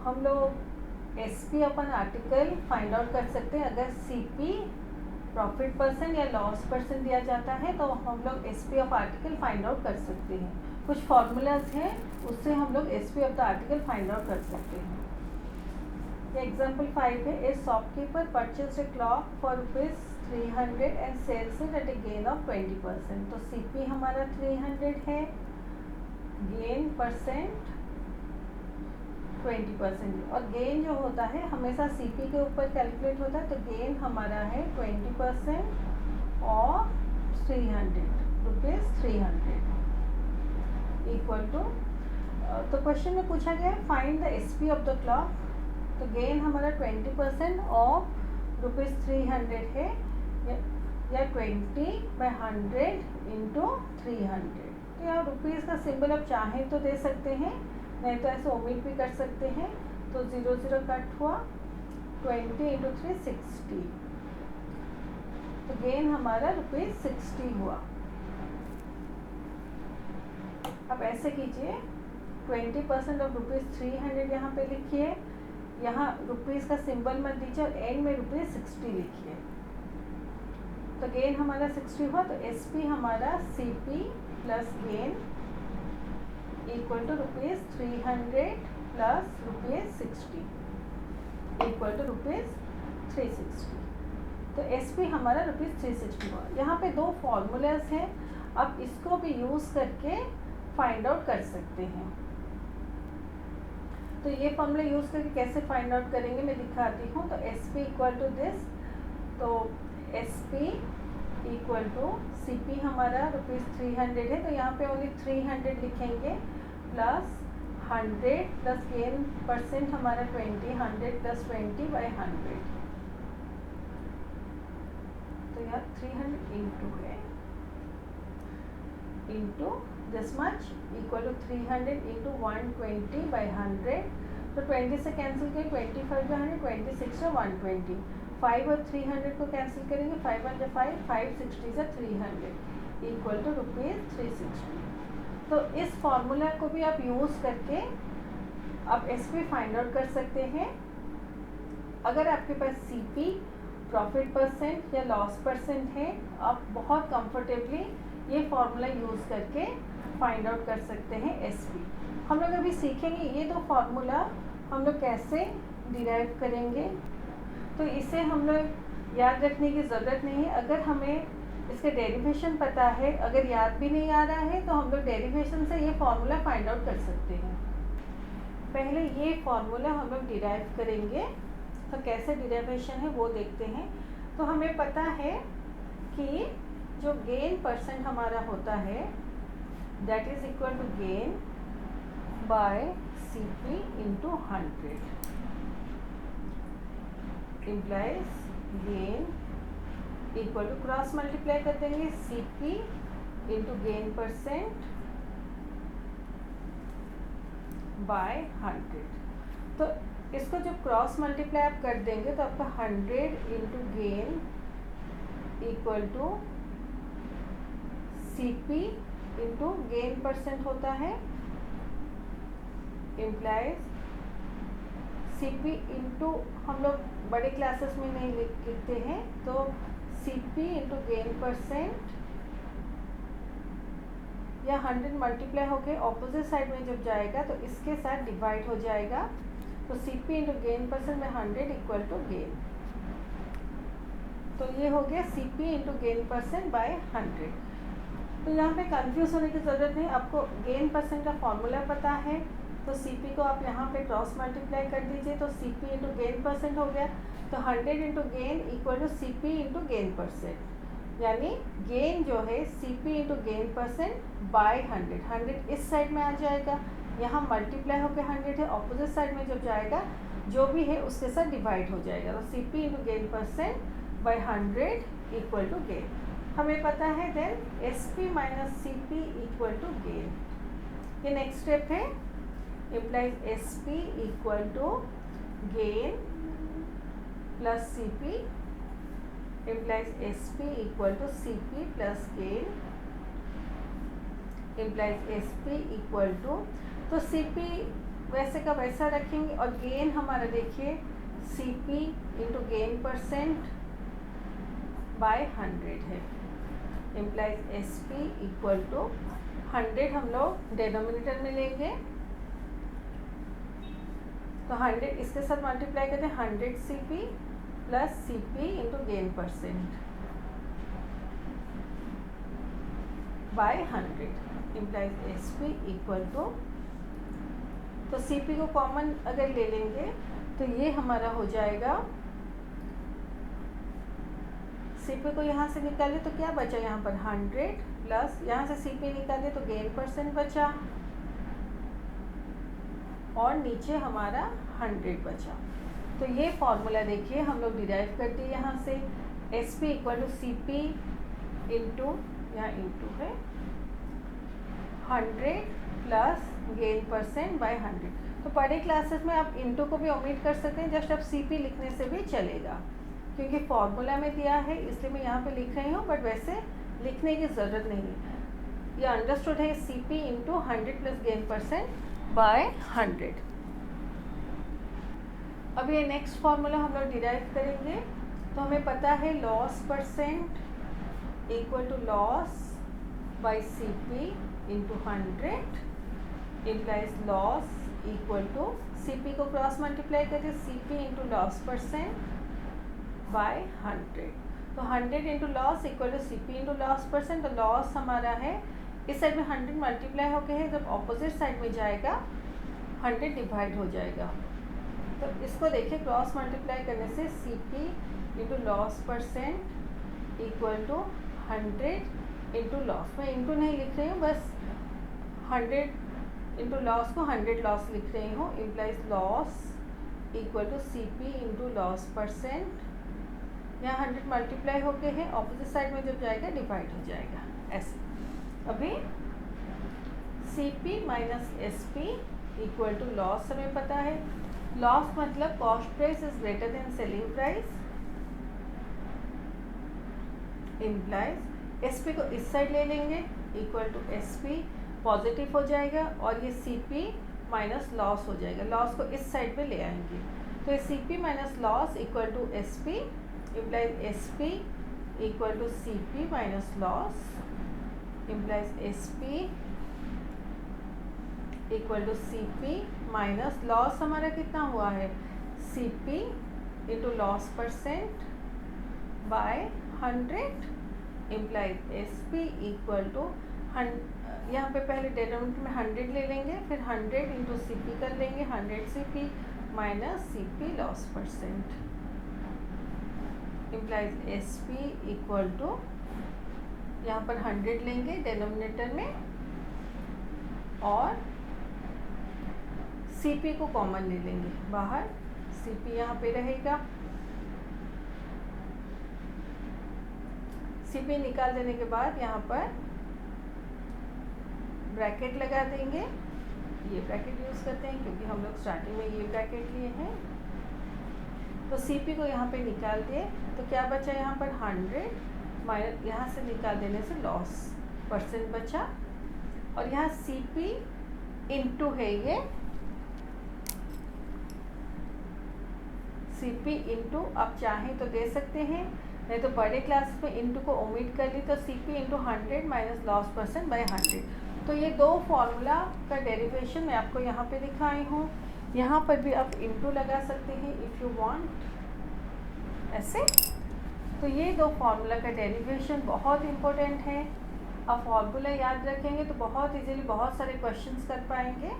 हम लोग SP अपन article find out कर सकते हैं। अगर CP प्रॉफिट परसेंट या लॉस परसेंट दिया जाता है तो हम लोग SP of article find out कर सकते हैं। कुछ फॉर्मूलाज हैं, उससे हम लोग SP of the article find out कर सकते हैं। ये एग्जाम्पल 5 है। A shopkeeper purchase a clock for ₹300 and sells it at a gain of 20%। तो CP हमारा 300 है, गेन परसेंट 20%। और गेन जो होता है हमेशा CP के ऊपर कैलकुलेट होता है, तो गेन हमारा है 20% और 300 ₹300 इक्वल टू। तो क्वेश्चन में पूछा गया है find the SP of the clock. तो गेन हमारा 20% और ₹300 है, या 20/100 इंटू 300। तो यहाँ रुपीज़ का सिंबल आप चाहें तो दे सकते हैं, नहीं तो ऐसे ओमिट भी कर सकते हैं। तो 0 0 कट हुआ, 20 इंटू 3 60। तो गेन हमारा ₹60 हुआ। अब ऐसे कीजिए, 20% ऑफ ₹300 यहाँ पे लिखिए, यहाँ रुपीज़ का सिंबल मत दीजिए और एंड में ₹60 लिखिए। तो गेन हमारा 60 हुआ। तो SP हमारा CP plus gain equal to ₹300 plus ₹60 equal to ₹360। तो SP हमारा ₹360 हुआ। यहाँ पे दो फॉर्मूलाज हैं, अब इसको भी यूज़ करके फाइंड आउट कर सकते हैं। तो ये फॉर्मूला यूज़ करके कैसे फाइंड आउट करेंगे मैं दिखाती हूँ। तो SP इक्वल टू दिस, तो SP इक्वल टू CP हमारा ₹300 है, तो यहाँ पे ओनली 300 लिखेंगे, प्लस 100 प्लस गेन परसेंट हमारा 20, 100 प्लस 20/100। तो यहाँ 300 इंटू है, into this much equal to 300 into 120/100। तो 20 से कैंसिल किए, 25/100, 26 और 120। 5 और 300 को कैंसिल करेंगे, 5 1 5, 560 से 300 इक्वल टू ₹360। तो इस फॉर्मूला को भी आप यूज़ करके आप SP फाइंड आउट कर सकते हैं। अगर आपके पास CP प्रॉफिट परसेंट या लॉस परसेंट है, आप बहुत कंफर्टेबली ये फॉर्मूला यूज़ करके फाइंड आउट कर सकते हैं SP। हम लोग अभी सीखेंगे ये दो फार्मूला हम लोग कैसे डिराइव करेंगे। तो इसे हम लोग याद रखने की ज़रूरत नहीं है। अगर हमें इसके डेरिवेशन पता है, अगर याद भी नहीं आ रहा है, तो हम लोग डेरिवेशन से ये फार्मूला फाइंड आउट कर सकते हैं। पहले ये फार्मूला हम लोग डिराइव करेंगे, तो कैसे डिराइवेशन है वो देखते हैं। तो हमें पता है कि जो गेन परसेंट हमारा होता है that is equal to gain by CP into 100 implies gain equal to, cross multiply कर देंगे, CP into gain percent by 100। तो इसको जब क्रॉस मल्टीप्लाई आप कर देंगे तो आपका 100 into gain equal to CP into gain percent होता है, इम्प्लाइज CP इंटू, हम लोग बड़े क्लासेस में नहीं लिखते हैं, तो CP इंटू गेन परसेंट या 100 मल्टीप्लाई होके ऑपोजिट साइड में जब जाएगा तो इसके साथ डिवाइड हो जाएगा। तो CP इंटू गेन परसेंट में 100 इक्वल टू गेन। तो ये हो गया CP into gain percent by 100। तो यहाँ पे कंफ्यूज होने की ज़रूरत नहीं, आपको गेन परसेंट का फॉर्मूला पता है, तो CP को आप यहाँ पे क्रॉस मल्टीप्लाई कर दीजिए, तो CP इंटू गेन परसेंट हो गया। तो 100 into gain equal to CP into gain percent, यानी गेन जो है CP into gain percent by 100। 100 इस साइड में आ जाएगा, यहाँ मल्टीप्लाई होकर 100 है, ऑपोजिट साइड में जब जाएगा जो भी है उसके साथ डिवाइड हो जाएगा। तो CP into gain percent by 100 equal to gain हमें पता है। Then SP minus CP equal to gain. ये नेक्स्ट स्टेप है, implies SP equal to gain plus CP implies SP equal to CP plus gain implies SP equal to, तो CP वैसे का वैसा रखेंगे। और गेन हमारा देखिए CP into gain percent by 100 है, इम्प्लाइज SP इक्वल टू 100 हम लोग डिनोमिनेटर में लेंगे तो 100 इसके साथ मल्टीप्लाई करते हैं 100 CP plus CP into gain percent by 100 implies SP equal to, तो CP को कॉमन अगर ले लेंगे तो ये हमारा हो जाएगा, CP को यहाँ से निकाले तो क्या बचा यहाँ पर 100 प्लस यहाँ से CP निकाले तो गेन परसेंट बचा और नीचे हमारा 100 बचा। तो ये फॉर्मूला देखिए हम लोग डिराइव कर दिए यहाँ से, SP equal to CP into, यहाँ इंटू है 100 प्लस गेन परसेंट बाय 100। तो पढ़े क्लासेस में आप इंटू को भी ओमिट कर सकते हैं, जस्ट आप CP लिखने से भी चलेगा क्योंकि फॉर्मूला में दिया है इसलिए मैं यहाँ पे लिख रही हूँ, बट वैसे लिखने की ज़रूरत नहीं है। ये अंडरस्टूड है CP into 100 plus gain percent by 100। अब ये नेक्स्ट फार्मूला हम लोग डिराइव करेंगे तो हमें पता है loss percent equal to loss by CP into 100 implies loss equal to CP को क्रॉस मल्टीप्लाई करिए CP into loss percent by 100। तो 100 into loss equal to CP into loss percent. तो लॉस हमारा है इस साइड में 100 मल्टीप्लाई होके है, जब ऑपोजिट साइड में जाएगा 100 डिवाइड हो जाएगा। तो इसको देखिए क्रॉस मल्टीप्लाई करने से CP into loss percent equal to 100 into loss, मैं इंटू नहीं लिख रही हूँ, बस 100 इंटू लॉस को 100 लॉस लिख रही हूँ, implies loss equal to CP into loss percent, यहाँ 100 मल्टीप्लाई होके है, ऑपोजिट साइड में जब जाएगा डिवाइड हो जाएगा ऐसे। अभी CP minus SP equal to loss हमें पता है, लॉस मतलब cost price is greater than selling price, implies SP को इस साइड ले लेंगे इक्वल टू SP पॉजिटिव हो जाएगा और ये CP माइनस लॉस हो जाएगा, लॉस को इस साइड पे ले आएंगे तो ये CP minus loss equal to SP implies SP equal to CP minus loss, implies SP equal to CP minus loss हमारा कितना हुआ है CP into loss percent by 100 implies SP equal to, यहाँ पे पहले डिनोमिनेटर में 100 ले लेंगे फिर 100 इंटू CP कर लेंगे 100 CP minus CP loss percent, implies SP equal to, यहाँ पर 100 लेंगे डिनोमिनेटर में और CP को कॉमन ले लेंगे बाहर, CP यहाँ पे रहेगा, CP निकाल देने के बाद यहाँ पर ब्रैकेट लगा देंगे, ये ब्रैकेट यूज़ करते हैं क्योंकि हम लोग स्टार्टिंग में ये ब्रैकेट लिए हैं। तो CP को यहाँ पे निकाल दिए तो क्या बचा यहाँ पर 100 माइनस यहाँ से निकाल देने से लॉस परसेंट बचा और यहाँ CP इंटू है ये CP इंटू, आप चाहें तो दे सकते हैं, नहीं तो बड़े क्लास में इंटू को ओमिट कर ली तो CP into 100 minus loss percent by 100। तो ये दो फॉर्मूला का डेरिवेशन मैं आपको यहाँ पे दिखाई हूँ, यहाँ पर भी आप इंटू लगा सकते हैं इफ़ यू वांट ऐसे। तो ये दो फार्मूला का डेरिवेशन बहुत इंपॉर्टेंट है, आप फार्मूला याद रखेंगे तो बहुत इजीली बहुत सारे क्वेश्चंस कर पाएंगे।